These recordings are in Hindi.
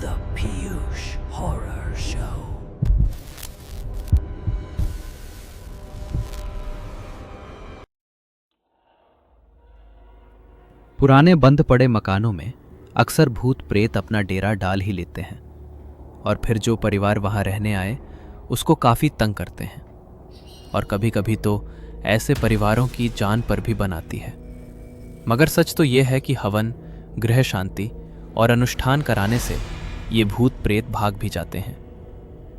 the Piyush Horror Show. पुराने बंद पड़े मकानों में अक्सर भूत प्रेत अपना डेरा डाल ही लेते हैं और फिर जो परिवार वहां रहने आए उसको काफ़ी तंग करते हैं और कभी कभी तो ऐसे परिवारों की जान पर भी बनाती है। मगर सच तो ये है कि हवन, गृह शांति और अनुष्ठान कराने से ये भूत प्रेत भाग भी जाते हैं,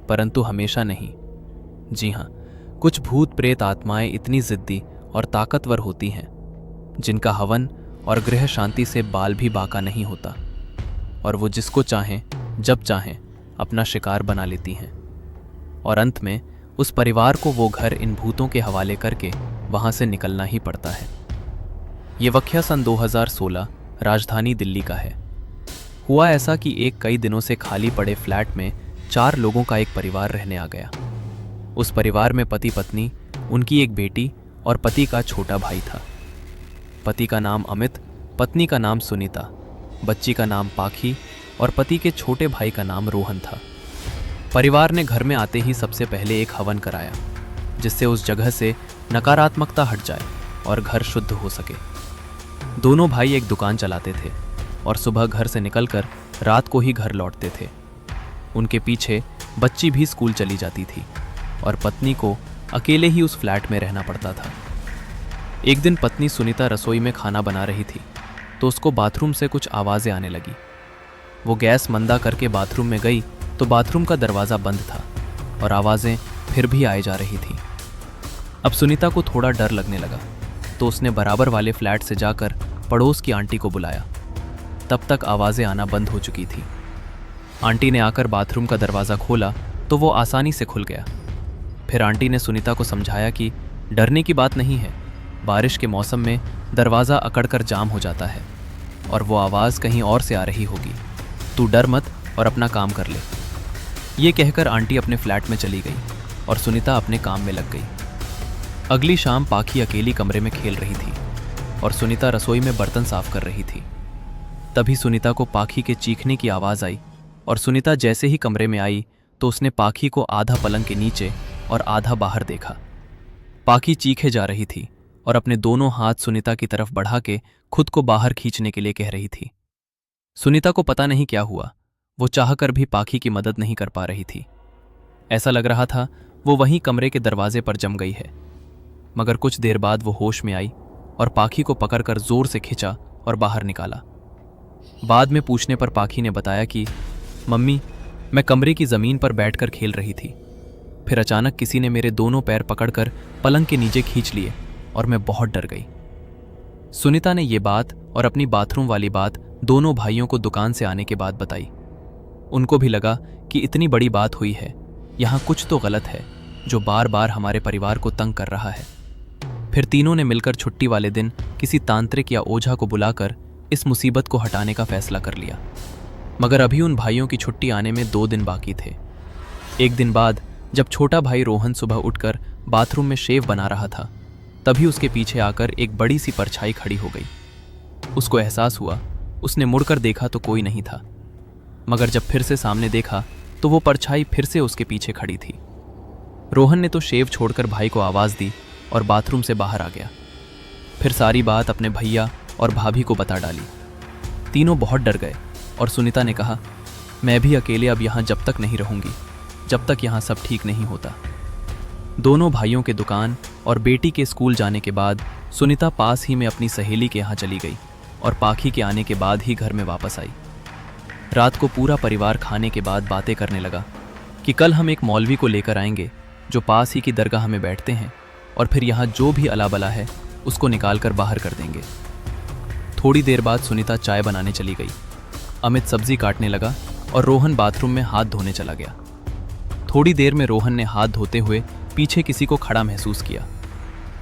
परंतु हमेशा नहीं। जी हाँ, कुछ भूत प्रेत आत्माएं इतनी जिद्दी और ताकतवर होती हैं जिनका हवन और गृह शांति से बाल भी बाका नहीं होता और वो जिसको चाहें जब चाहें अपना शिकार बना लेती हैं और अंत में उस परिवार को वो घर इन भूतों के हवाले करके वहां से निकलना ही पड़ता है। ये वाकया सन 2016 राजधानी दिल्ली का है। हुआ ऐसा कि एक कई दिनों से खाली पड़े फ्लैट में 4 लोगों का एक परिवार रहने आ गया। उस परिवार में पति पत्नी, उनकी एक बेटी और पति का छोटा भाई था। पति का नाम अमित, पत्नी का नाम सुनीता, बच्ची का नाम पाखी और पति के छोटे भाई का नाम रोहन था। परिवार ने घर में आते ही सबसे पहले एक हवन कराया जिससे उस जगह से नकारात्मकता हट जाए और घर शुद्ध हो सके। दोनों भाई एक दुकान चलाते थे और सुबह घर से निकलकर रात को ही घर लौटते थे। उनके पीछे बच्ची भी स्कूल चली जाती थी और पत्नी को अकेले ही उस फ्लैट में रहना पड़ता था। एक दिन पत्नी सुनीता रसोई में खाना बना रही थी तो उसको बाथरूम से कुछ आवाज़ें आने लगी। वो गैस मंदा करके बाथरूम में गई तो बाथरूम का दरवाज़ा बंद था और आवाज़ें फिर भी आए जा रही थी। अब सुनीता को थोड़ा डर लगने लगा तो उसने बराबर वाले फ्लैट से जाकर पड़ोस की आंटी को बुलाया। तब तक आवाज़ें आना बंद हो चुकी थी। आंटी ने आकर बाथरूम का दरवाज़ा खोला तो वो आसानी से खुल गया। फिर आंटी ने सुनीता को समझाया कि डरने की बात नहीं है, बारिश के मौसम में दरवाज़ा अकड़कर जाम हो जाता है और वो आवाज़ कहीं और से आ रही होगी, तू डर मत और अपना काम कर ले। ये कहकर आंटी अपने फ्लैट में चली गई और सुनीता अपने काम में लग गई। अगली शाम पाखी अकेली कमरे में खेल रही थी और सुनीता रसोई में बर्तन साफ कर रही थी। तभी सुनीता को पाखी के चीखने की आवाज़ आई और सुनीता जैसे ही कमरे में आई तो उसने पाखी को आधा पलंग के नीचे और आधा बाहर देखा। पाखी चीखे जा रही थी और अपने दोनों हाथ सुनीता की तरफ बढ़ा के खुद को बाहर खींचने के लिए कह रही थी। सुनीता को पता नहीं क्या हुआ, वो चाहकर भी पाखी की मदद नहीं कर पा रही थी। ऐसा लग रहा था वो वहीं कमरे के दरवाजे पर जम गई है। मगर कुछ देर बाद वो होश में आई और पाखी को पकड़कर जोर से खींचा और बाहर निकाला। बाद में पूछने पर पाखी ने बताया कि मम्मी, मैं कमरे की ज़मीन पर बैठकर खेल रही थी, फिर अचानक किसी ने मेरे दोनों पैर पकड़कर पलंग के नीचे खींच लिए और मैं बहुत डर गई। सुनीता ने ये बात और अपनी बाथरूम वाली बात दोनों भाइयों को दुकान से आने के बाद बताई। उनको भी लगा कि इतनी बड़ी बात हुई है, यहाँ कुछ तो गलत है जो बार बार हमारे परिवार को तंग कर रहा है। फिर तीनों ने मिलकर छुट्टी वाले दिन किसी तांत्रिक या ओझा को बुलाकर इस मुसीबत को हटाने का फैसला कर लिया। मगर अभी उन भाइयों की छुट्टी आने में 2 दिन बाकी थे। एक दिन बाद जब छोटा भाई रोहन सुबह उठकर बाथरूम में शेव बना रहा था, तभी उसके पीछे आकर एक बड़ी सी परछाई खड़ी हो गई। उसको एहसास हुआ, उसने मुड़कर देखा तो कोई नहीं था, मगर जब फिर से सामने देखा तो वो परछाई फिर से उसके पीछे खड़ी थी। रोहन ने तो शेव छोड़कर भाई को आवाज़ दी और बाथरूम से बाहर आ गया। फिर सारी बात अपने भैया और भाभी को बता डाली। तीनों बहुत डर गए और सुनीता ने कहा, मैं भी अकेले अब यहाँ जब तक नहीं रहूँगी जब तक यहाँ सब ठीक नहीं होता। दोनों भाइयों के दुकान और बेटी के स्कूल जाने के बाद सुनीता पास ही में अपनी सहेली के यहाँ चली गई और पाखी के आने के बाद ही घर में वापस आई। रात को पूरा परिवार खाने के बाद बातें करने लगा कि कल हम एक मौलवी को लेकर आएंगे जो पास ही की दरगाह में बैठते हैं और फिर यहाँ जो भी अलाबला है उसको निकाल कर बाहर कर देंगे। थोड़ी देर बाद सुनीता चाय बनाने चली गई, अमित सब्जी काटने लगा और रोहन बाथरूम में हाथ धोने चला गया। थोड़ी देर में रोहन ने हाथ धोते हुए पीछे किसी को खड़ा महसूस किया।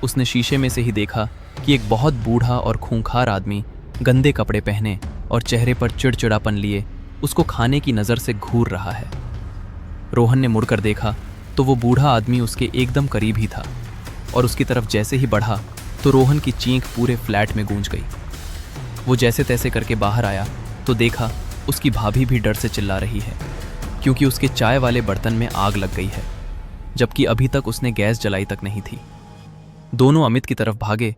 उसने शीशे में से ही देखा कि एक बहुत बूढ़ा और खूंखार आदमी गंदे कपड़े पहने और चेहरे पर चिड़चिड़ापन लिए उसको खाने की नज़र से घूर रहा है। रोहन ने मुड़कर देखा तो वो बूढ़ा आदमी उसके एकदम करीब ही था और उसकी तरफ जैसे ही बढ़ा तो रोहन की चीख पूरे फ्लैट में गूंज गई। वो जैसे तैसे करके बाहर आया तो देखा उसकी भाभी भी डर से चिल्ला रही है क्योंकि उसके चाय वाले बर्तन में आग लग गई है, जबकि अभी तक उसने गैस जलाई तक नहीं थी। दोनों अमित की तरफ भागे